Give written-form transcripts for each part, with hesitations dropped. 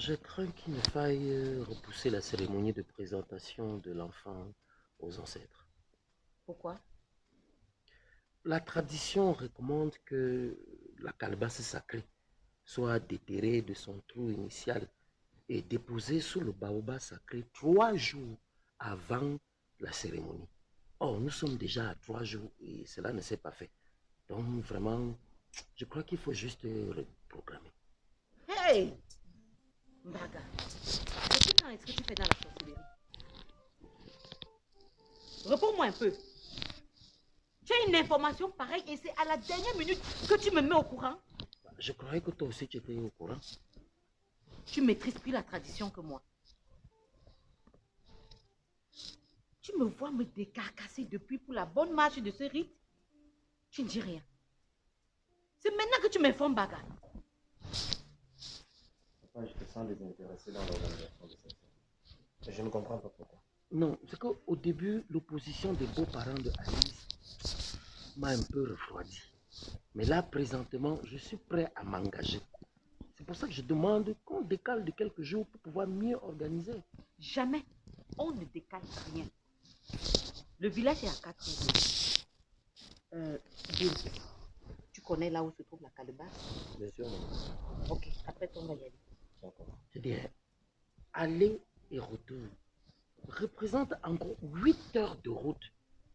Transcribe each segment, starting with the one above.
Je crains qu'il ne faille repousser la cérémonie de présentation de l'enfant aux ancêtres. Pourquoi? La tradition recommande que la calebasse sacrée soit déterrée de son trou initial et déposée sous le baobab sacré 3 jours avant la cérémonie. Or, nous sommes déjà à 3 jours et cela ne s'est pas fait. Donc, vraiment, je crois qu'il faut juste reprogrammer. Hey! Mbaga, depuis quand est-ce que tu fais dans la sorcellerie? Réponds-moi un peu. Tu as une information pareille et c'est à la dernière minute que tu me mets au courant? Je croyais que toi aussi tu étais au courant. Tu maîtrises plus la tradition que moi. Tu me vois me décarcasser depuis pour la bonne marche de ce rite? Tu ne dis rien. C'est maintenant que tu m'informes, Baga. Je te sens désintéressé dans l'organisation de cette scène. Et je ne comprends pas pourquoi. Non, c'est qu'au début, l'opposition des beaux-parents de Alice m'a un peu refroidi. Mais là, présentement, je suis prêt à m'engager. C'est pour ça que je demande qu'on décale de quelques jours pour pouvoir mieux organiser. Jamais. On ne décale rien. Le village est à 4 heures. Bill, tu connais là où se trouve la calebasse? Bien sûr, maman. Ok, après toi, on va y aller. D'accord. Je dis, aller et retour représente encore 8 heures de route.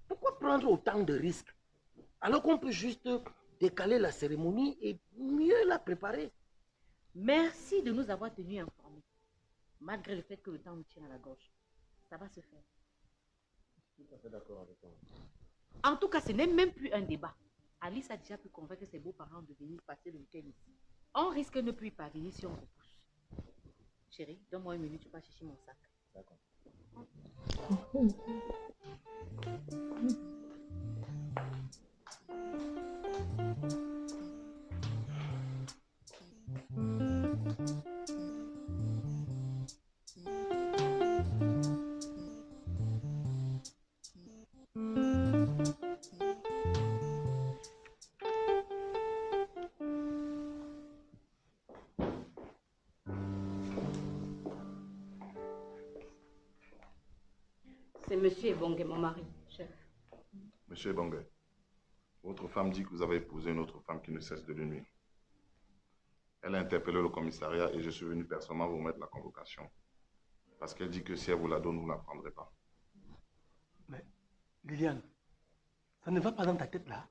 Pourquoi prendre autant de risques alors qu'on peut juste décaler la cérémonie et mieux la préparer? Merci de nous avoir tenus informés. Malgré le fait que le temps nous tire à la gorge. Ça va se faire. Je suis tout à fait d'accord avec toi. En tout cas, ce n'est même plus un débat. Alice a déjà pu convaincre ses beaux-parents de venir passer le week-end ici. On risque de ne plus y parvenir si on repousse. Chérie, donne-moi une minute, je vais chercher mon sac. D'accord. C'est monsieur Ebongue, mon mari, chef. Monsieur Ebongue, votre femme dit que vous avez épousé une autre femme qui ne cesse de le nuire. Elle a interpellé le commissariat et je suis venu personnellement vous mettre la convocation. Parce qu'elle dit que si elle vous la donne, vous ne la prendrez pas. Mais, Liliane, ça ne va pas dans ta tête là?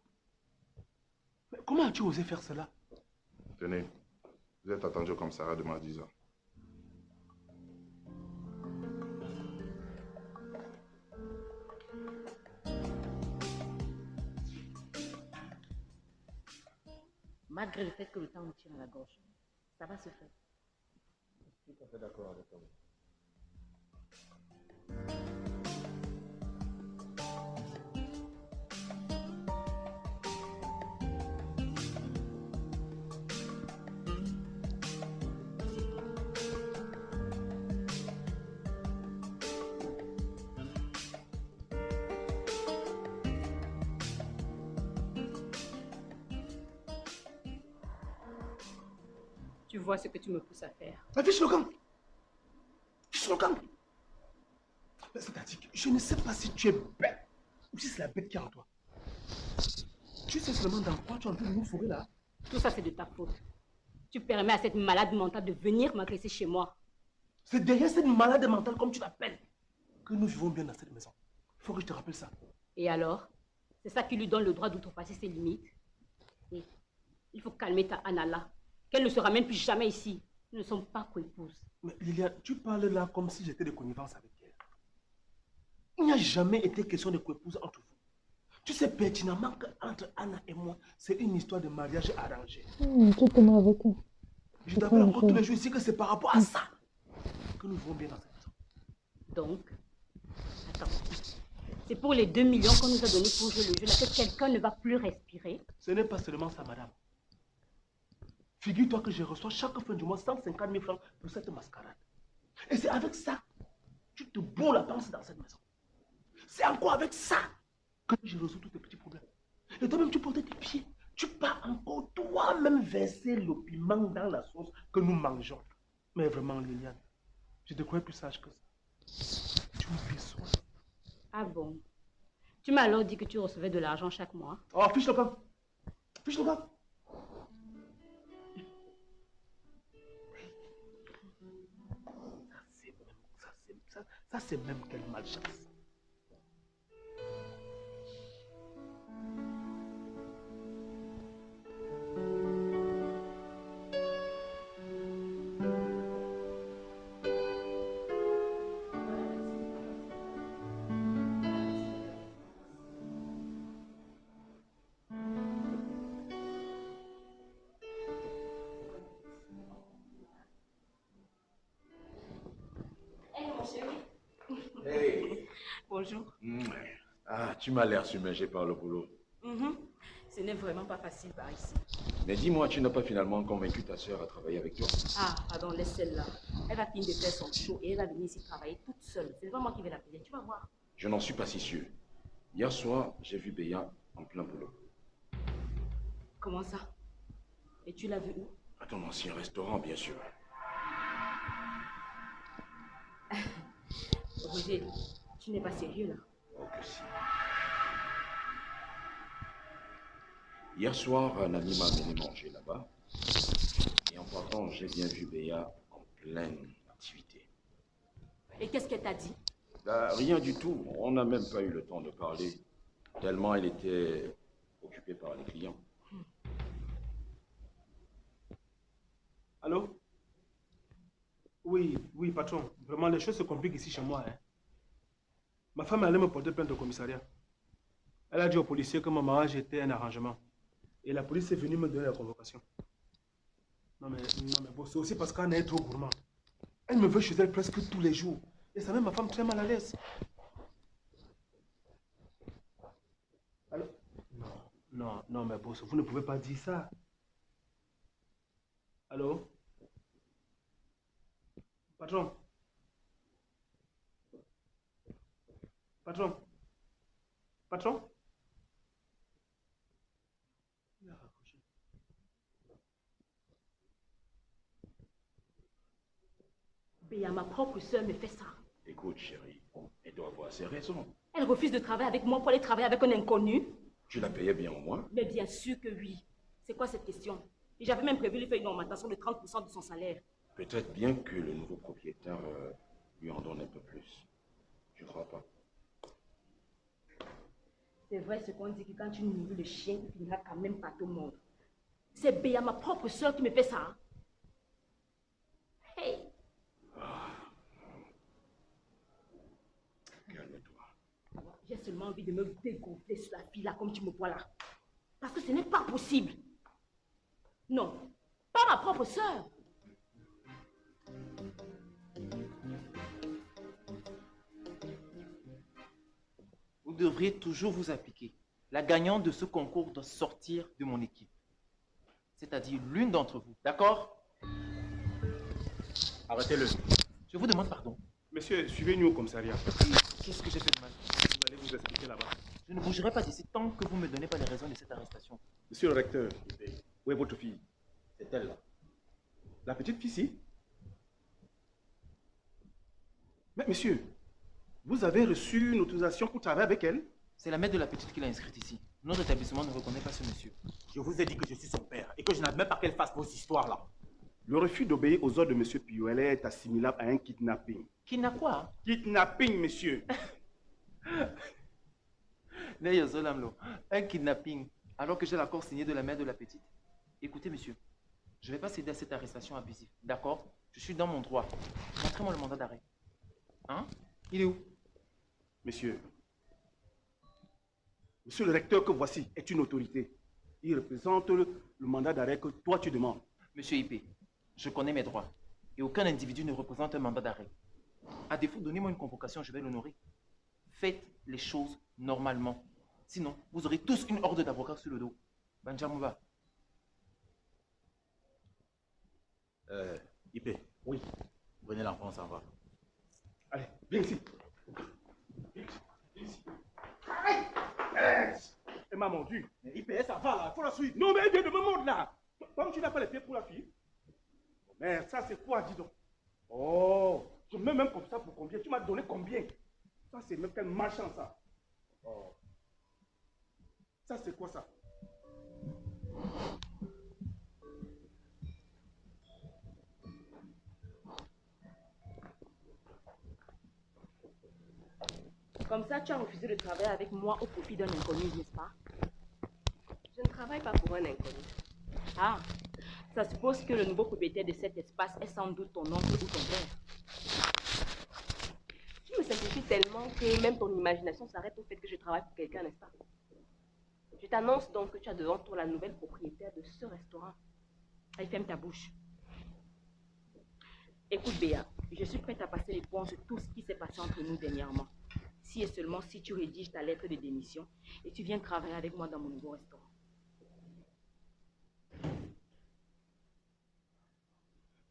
Mais comment as-tu osé faire cela? Tenez, vous êtes attendu au commissariat demain à 10 h. Malgré le fait que le temps nous tire à la gorge. Ça va se faire. Je suis tout à fait d'accord avec toi. Tu vois ce que tu me pousses à faire. Mais fiche le camp! Fiche le camp! C'est-à-dire que je ne sais pas si tu es bête ou si c'est la bête qui est en toi. Tu sais seulement dans quoi tu es en train de nous fourrer là? Tout ça, c'est de ta faute. Tu permets à cette malade mentale de venir m'agresser chez moi. C'est derrière cette malade mentale, comme tu l'appelles, que nous vivons bien dans cette maison. Il faut que je te rappelle ça. Et alors? C'est ça qui lui donne le droit d'outrepasser ses limites. Et il faut calmer ta Anna là. Qu'elle ne se ramène plus jamais ici. Nous ne sommes pas coépouses. Mais Liliane, tu parles là comme si j'étais de connivence avec elle. Il n'y a jamais été question de coépouse entre vous. Tu sais pertinemment qu'entre Anna et moi, c'est une histoire de mariage arrangé. Tu te mets avec elle. Je t'appelle encore tous les jours ici que c'est par rapport à ça que nous vivons bien dans cette maison. Donc, attends. C'est pour les 2 millions qu'on nous a donnés pour jouer le jeu là que quelqu'un ne va plus respirer. Ce n'est pas seulement ça, madame. Figure-toi que je reçois chaque fin du mois 150 000 francs pour cette mascarade. Et c'est avec ça que tu te bourres la panse dans cette maison. C'est encore avec ça que je résous tous tes petits problèmes. Et toi-même, tu portes tes pieds. Tu pars encore toi-même verser le piment dans la sauce que nous mangeons. Mais vraiment, Liliane, je te crois plus sage que ça. Tu me fais soin. Ah bon? Tu m'as alors dit que tu recevais de l'argent chaque mois. Oh, fiche le camp. Fiche le camp. Ça, c'est même quelle malchance. Bonjour. Ah, tu m'as l'air submergé par le boulot. Ce n'est vraiment pas facile par ici. Mais dis-moi, tu n'as pas finalement convaincu ta sœur à travailler avec toi? Ah, pardon, laisse celle-là. Elle va finir de faire son show et elle va venir ici travailler toute seule. C'est pas moi qui vais la payer, tu vas voir. Je n'en suis pas si sûr. Hier soir, j'ai vu Béa en plein boulot. Comment ça? Et tu l'as vu où? À ton ancien restaurant, bien sûr. Roger, tu n'es pas sérieux là? Oh que si. Hier soir, un ami m'a amené manger là-bas. Et en partant, j'ai bien vu Béa en pleine activité. Et qu'est-ce qu'elle t'a dit? Rien du tout. On n'a même pas eu le temps de parler. Tellement elle était occupée par les clients. Allô? Oui, patron. Vraiment, les choses se compliquent ici chez moi. Hein. Ma femme allait me porter plainte au commissariat. Elle a dit aux policiers que mon mariage était un arrangement. Et la police est venue me donner la convocation. Non mais bon, c'est aussi parce qu'elle est trop gourmand. Elle me veut chez elle presque tous les jours. Et ça met ma femme très mal à l'aise. Allô? Non, mais boss, vous ne pouvez pas dire ça. Allô? Patron? Patron? Patron? Il a raccroché. Béa, ma propre soeur me fait ça. Écoute, chérie, elle doit avoir ses raisons. Elle refuse de travailler avec moi pour aller travailler avec un inconnu. Tu la payais bien au moins? Mais bien sûr que oui. C'est quoi cette question? Et j'avais même prévu lui faire une augmentation de 30% de son salaire. Peut-être bien que le nouveau propriétaire lui en donne un peu plus. Je ne crois pas. C'est vrai ce qu'on dit que quand tu nourris le chien, il finira quand même par te mordre. C'est Béa, ma propre soeur, qui me fait ça. Hein? Hey! Calme-toi. J'ai seulement envie de me dégonfler sur la fille là comme tu me vois là. Parce que ce n'est pas possible. Non, pas ma propre soeur. Vous devriez toujours vous appliquer. La gagnante de ce concours doit sortir de mon équipe. C'est-à-dire l'une d'entre vous. D'accord? Arrêtez-le. Je vous demande pardon. Monsieur, suivez-nous au commissariat. Qu'est-ce que j'ai fait de mal? Vous allez vous expliquer là-bas. Je ne bougerai pas d'ici tant que vous ne me donnez pas les raisons de cette arrestation. Monsieur le recteur, où est votre fille? C'est elle là. La petite fille ici? Mais monsieur, vous avez reçu une autorisation pour travailler avec elle? C'est la mère de la petite qui l'a inscrite ici. Notre établissement ne reconnaît pas ce monsieur. Je vous ai dit que je suis son père et que je n'admets pas qu'elle fasse vos histoires là. Le refus d'obéir aux ordres de monsieur Piolet est assimilable à un kidnapping. Qui n'a quoi? Kidnapping, monsieur. Un kidnapping, alors que j'ai l'accord signé de la mère de la petite. Écoutez, monsieur, je ne vais pas céder à cette arrestation abusive. D'accord? Je suis dans mon droit. Montrez-moi le mandat d'arrêt. Hein? Il est où? Monsieur le recteur que voici est une autorité. Il représente le mandat d'arrêt que toi tu demandes. Monsieur IP, je connais mes droits. Et aucun individu ne représente un mandat d'arrêt. À défaut, donnez-moi une convocation, je vais l'honorer. Faites les choses normalement. Sinon, vous aurez tous une horde d'avocats sur le dos. Banjamouba. IP. Oui. Prenez l'enfant, on s'en va. Allez, viens ici. Elle m'a mordu. Mais IP, ça va là, il faut la suivre. Non, mais elle vient de me mordre là. Comme tu n'as pas les pieds pour la fille. Merde, ça c'est quoi, dis donc? Oh, je mets même comme ça pour combien? Tu m'as donné combien? Ça, c'est même quel marchand, ça. Oh. Ça, c'est quoi, ça? Comme ça, tu as refusé de travailler avec moi au profit d'un inconnu, n'est-ce pas? Je ne travaille pas pour un inconnu. Ah, ça suppose que le nouveau propriétaire de cet espace est sans doute ton oncle ou ton père. Tu me simplifies tellement que même ton imagination s'arrête au fait que je travaille pour quelqu'un, n'est-ce pas? Je t'annonce donc que tu as devant toi la nouvelle propriétaire de ce restaurant. Allez, ferme ta bouche. Écoute, Béa, je suis prête à passer l'éponge sur tout ce qui s'est passé entre nous dernièrement. Si et seulement si tu rédiges ta lettre de démission et tu viens travailler avec moi dans mon nouveau restaurant.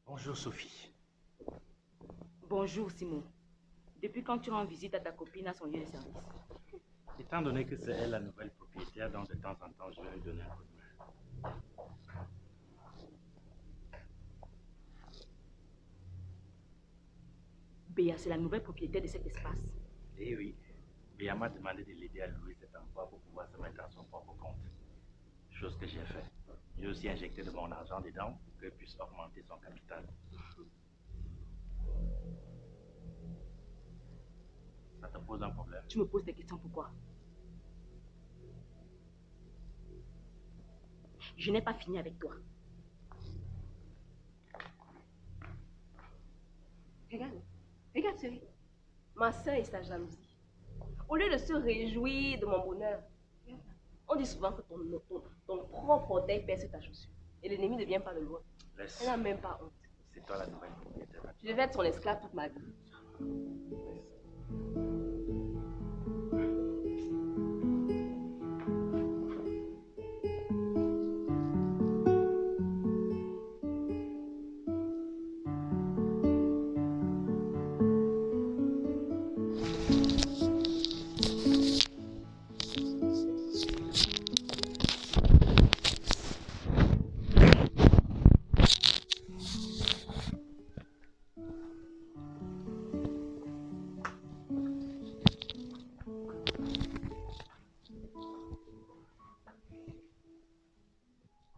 Bonjour Sophie. Bonjour Simon. Depuis quand tu rends visite à ta copine à son lieu de service? Étant donné que c'est elle la nouvelle propriétaire, donc de temps en temps je vais lui donner un coup de main. Béa, c'est la nouvelle propriétaire de cet espace. Eh oui, Béa m'a demandé de l'aider à louer cet endroit pour pouvoir se mettre à son propre compte. Chose que j'ai fait. J'ai aussi injecté de mon argent dedans pour qu'elle puisse augmenter son capital. Ça te pose un problème? Tu me poses des questions, pourquoi? Je n'ai pas fini avec toi. Regarde, chérie. Ma soeur et sa jalousie. Au lieu de se réjouir de mon bonheur, on dit souvent que ton propre orteil perce ta chaussure. Et l'ennemi ne vient pas de loin. Laisse. Elle n'a même pas honte. C'est toi la nouvelle propriétaire. Je vais être son esclave toute ma vie.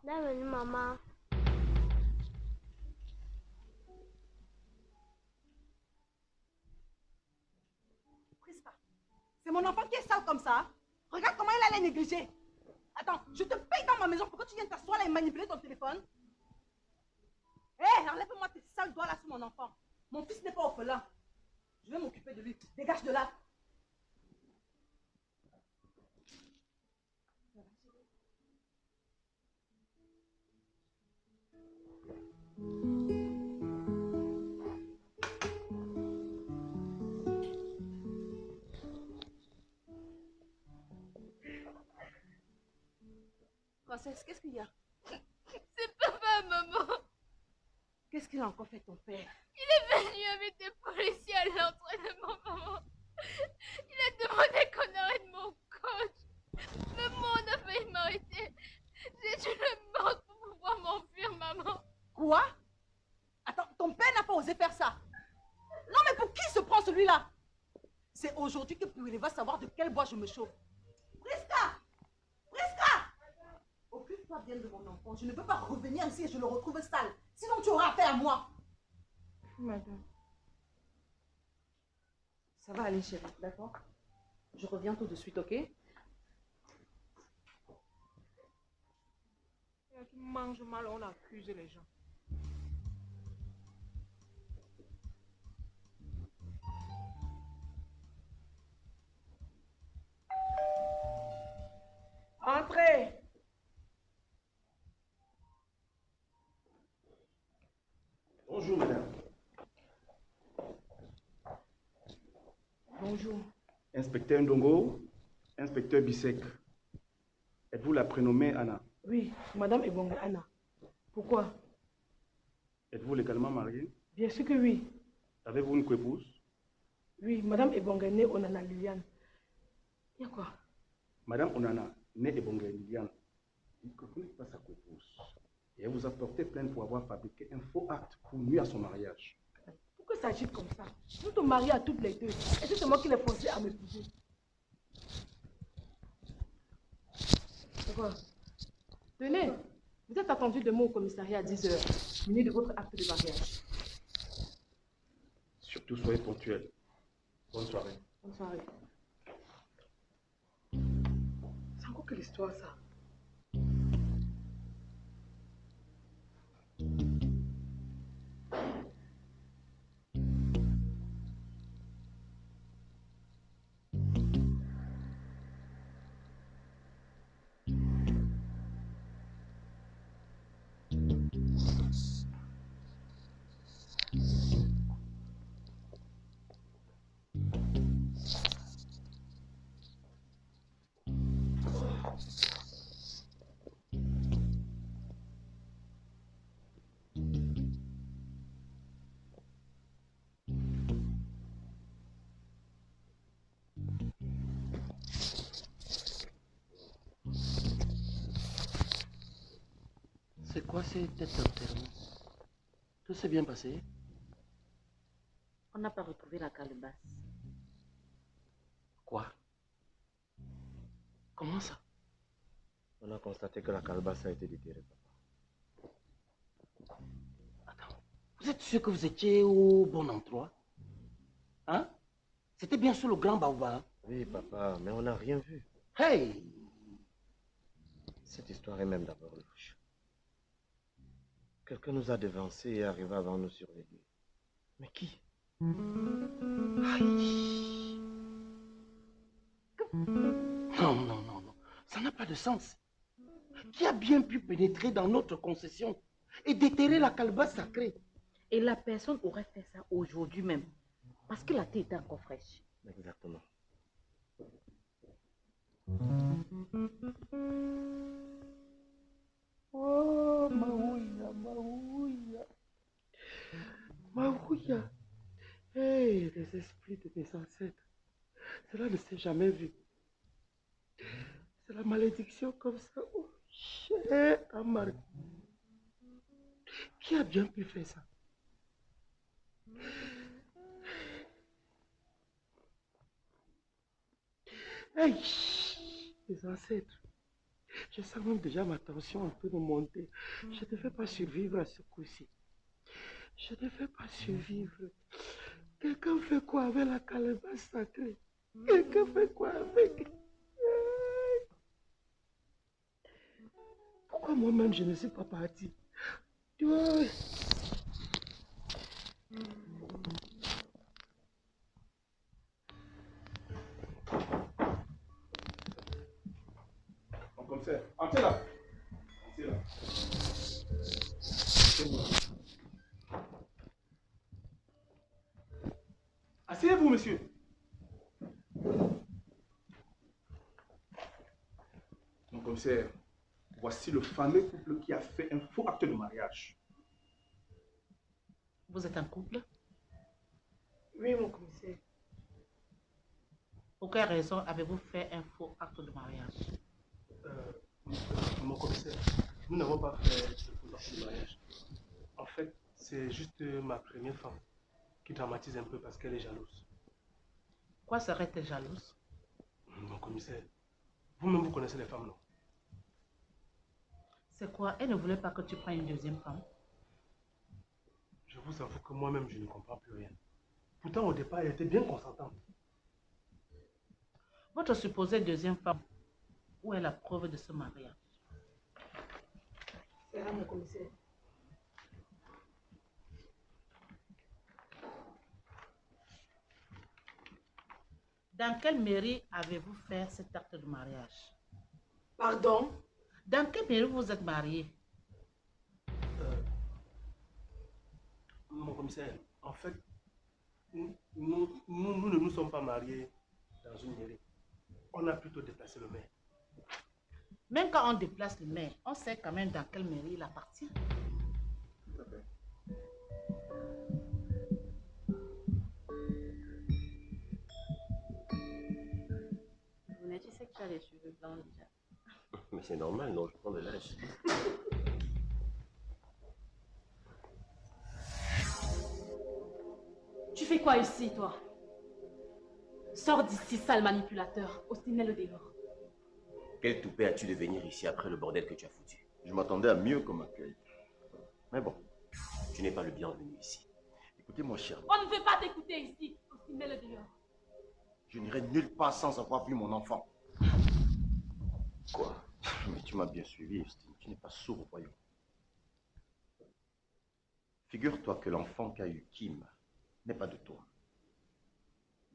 Bienvenue, maman. Prisca, c'est mon enfant qui est sale comme ça. Regarde comment il a l'air négligé. Attends, je te paye dans ma maison pour que tu viennes t'asseoir là et manipuler ton téléphone. Hé, enlève-moi tes sales doigts là sur mon enfant. Mon fils n'est pas orphelin. Je vais m'occuper de lui. Dégage de là. Princesse, qu'est-ce qu'il y a? C'est papa, maman. Qu'est-ce qu'il a encore fait ton père? Il est venu avec des policiers à l'entraînement, maman. Il a demandé qu'on arrête mon coach. Même moi, on a failli m'arrêter. J'ai dû le mordre pour pouvoir m'enfuir, maman. Quoi? Attends, ton père n'a pas osé faire ça. Non, mais pour qui se prend celui-là? C'est aujourd'hui que Purée va savoir de quel bois je me chauffe. Prisca! Prisca! Occupe-toi bien de mon enfant. Je ne peux pas revenir ici et je le retrouve sale. Sinon, tu auras affaire à moi. Madame. Ça va aller, chérie, d'accord? Je reviens tout de suite, ok? Tu manges mal, on accuse les gens. Entrez! Bonjour, madame. Bonjour. Inspecteur Ndongo, inspecteur Bissek. Êtes-vous la prénommée Anna? Oui, madame Ebonge Anna. Pourquoi? Êtes-vous légalement mariée? Bien sûr que oui. Avez-vous une coépouse? Oui, madame Ebonge née Onana Liliane. Il y a quoi? Madame Onana, née Ebonge Liliane, dit que vous n'êtes pas sa coépouse. Et elle vous a porté plainte pour avoir fabriqué un faux acte pour nuire à son mariage. s'agite comme ça? Vous te mariez à toutes les deux. Et c'est moi qui l'ai forcé à m'épouser. C'est quoi? Tenez, vous êtes attendu demain au commissariat à 10h, muni de votre acte de mariage. Surtout, soyez ponctuels. Bonne soirée. Bonne soirée. C'est encore quelle histoire, ça? C'est quoi cet enterrement? Tout s'est bien passé? On n'a pas retrouvé la calebasse. Quoi? Comment ça? On a constaté que la calebasse a été déterrée, papa. Attends, vous êtes sûr que vous étiez au bon endroit? Hein? C'était bien sur le grand baobab? Oui, papa, mais on n'a rien vu. Hey! Cette histoire est même d'abord louche. Quelqu'un nous a devancés et est arrivé avant nous sur les lieux. Mais qui? Aïe. Non, non, non, non. Ça n'a pas de sens. Qui a bien pu pénétrer dans notre concession et déterrer la calebasse sacrée? Et la personne aurait fait ça aujourd'hui même. Parce que la thé était encore fraîche. Exactement. Oh, Maouya, Maouya. Maouya. Hey, les esprits de mes ancêtres. Cela ne s'est jamais vu. C'est la malédiction comme ça. Oh, cher Amar. Qui a bien pu faire ça? Hey, les ancêtres. Je sens même déjà ma tension un peu de monter. Je ne vais pas survivre à ce coup-ci. Je ne vais pas survivre. Quelqu'un fait quoi avec la calebasse sacrée? Quelqu'un fait quoi avec? Pourquoi moi-même je ne suis pas parti? Comme ça. Entrez là. Entrez là. Asseyez-vous, monsieur. Mon commissaire, voici le fameux couple qui a fait un faux acte de mariage. Vous êtes un couple? Oui, mon commissaire. Pour quelle raison avez-vous fait un faux acte de mariage? Mon commissaire, nous n'avons pas fait de faux acte de mariage. En fait, c'est juste ma première femme qui dramatise un peu parce qu'elle est jalouse. Quoi serait-elle jalouse? Mon commissaire, vous-même vous connaissez les femmes, non? C'est quoi? Elle ne voulait pas que tu prennes une deuxième femme? Je vous avoue que moi-même, je ne comprends plus rien. Pourtant, au départ, elle était bien consentante. Votre supposée deuxième femme, où est la preuve de ce mariage? C'est là, mon commissaire. Dans quelle mairie avez-vous fait cet acte de mariage? Pardon? Dans quelle mairie vous êtes marié? Mon commissaire, en fait, nous ne nous sommes pas mariés dans une mairie. On a plutôt déplacé le maire. Même quand on déplace le maire, on sait quand même dans quelle mairie il appartient. Tout à fait. Tu sais que tu as les cheveux blancs déjà. Mais c'est normal, non, je prends de l'âge. fais quoi ici, toi? Sors d'ici, sale manipulateur. Ostinez-le dehors. Quel toupet as-tu de venir ici après le bordel que tu as foutu? Je m'attendais à mieux comme accueil. Mais bon. Tu n'es pas le bienvenu ici. Écoutez, mon cher. On ne veut pas t'écouter ici. Ostinez-le dehors. Je n'irai nulle part sans avoir vu mon enfant. Quoi? Mais tu m'as bien suivi, Austin. Tu n'es pas sourd au royaume. Figure-toi que l'enfant qu'a eu Kim n'est pas de toi,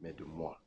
mais de moi.